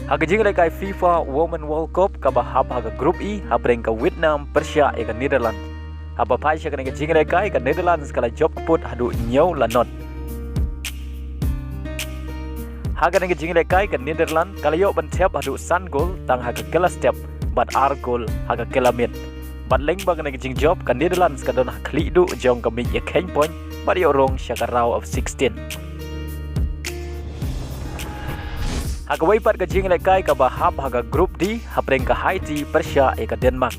Haga jingle kai FIFA Women World Cup kaba hab haga Group E habreng ka Vietnam, Persia eka Netherlands. Haba pai sya ka jingle kai ka Netherlands kala job put hadu nyau lanot. Haga nge jingle kai ka Netherlands kala yo ban tep hadu san goal tang haga kela step bat ar goal haga kela mit. Bat leng bang nge jing job ka Netherlands ka don kli du jong ka mi ye ken point bat yo rong sya ka round of 16. Haga waipat ka jingle kai ka ba hab haga Group D habreng ka Haiti, Persia eka Denmark.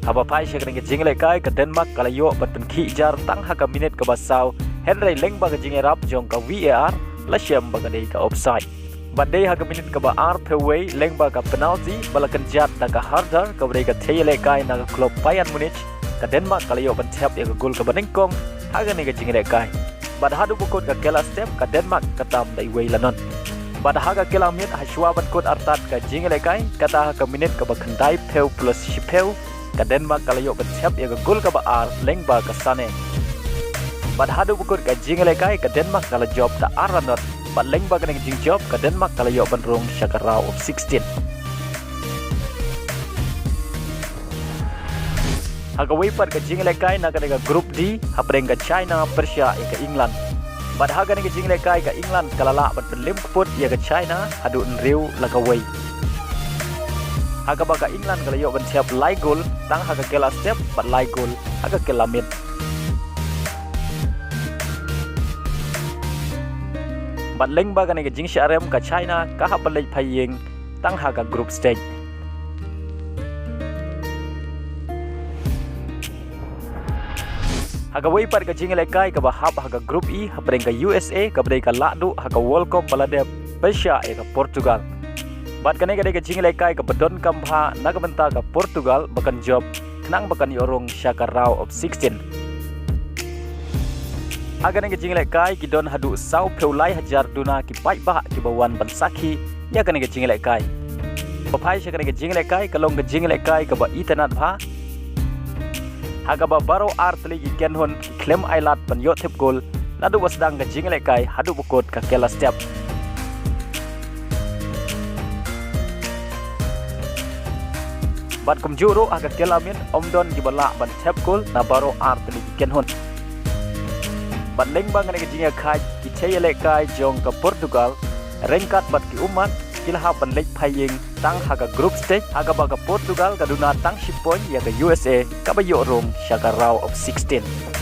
Haba pai sya ka jingle kai ka Denmark kala yo bat pen ki jar tang haga minute ka basau Henry leng bang jingle rap jong ka VAR la syam bang dei ka offside. Bat dei haga minute ka ba ar peway leng bang ka penalty balakan jat da ka harder ka brei ka thele kai na ka club Bayern Munich ka Denmark kala yo ban tap eka gol ka banengkong haga ni ka jingle kai. Bat hadu bukut ka kela step ka Denmark ka tam dai way lanon. Pada haga kelamit haswaban kod artat ka jingle kai kata ka minit ka bakandai peu plus shipeu ka Denmark kalayo betep ya gol ka ba ar lengba ka sane. Pada hadu bukut ka jingle kai ka Denmark kala job ta aranot bat lengba ka jing job ka Denmark kalayo benrung syakarau of 16. Haga wipat ka jingle kai na ka Group D habreng ka China, Persia ka England. Bad haga ni jingle kai ka England kalala bat penlim put ya ke China hadu nriu lagawai. Haga baka England kala yo ban siap lai gol tang haga kela step bat lai gol haga kela mid. Bat leng baga ni jing syarem ka China ka ha balai phaying tang haga group stage. Haga wipat ka jingle kai ka bahab haga Group E habreng ka USA ka brei ka ladu haga World Cup balade Persia ka Portugal. Bat kane ka jingle kai ka bedon kamha nagamenta ka Portugal bakan job kenang bakan yorong syaka round of 16. Haga ne ka jingle kai ki don hadu sau peulai hajar duna ki pai bah ki bawan bansaki ya kane ka jingle kai. Papai syaka ne ka jingle kai ka long ka jingle kai ka ba itanat bha haga ba baro artli iken hon klem ailat pan yo tip gol nadu wasdang ka jingle kai hadu bukot ka kela step. Bat kum juro haga kela min omdon gibala ban tip gol na baro artli iken hon. Bat leng bang ne ka jingle kai ki chele kai jong ka Portugal rengkat bat ki umat kilha ban lek phaying tang haga group stage haga baga Portugal kaduna tang 10 point ya ke USA kabayo rong syaka round of 16.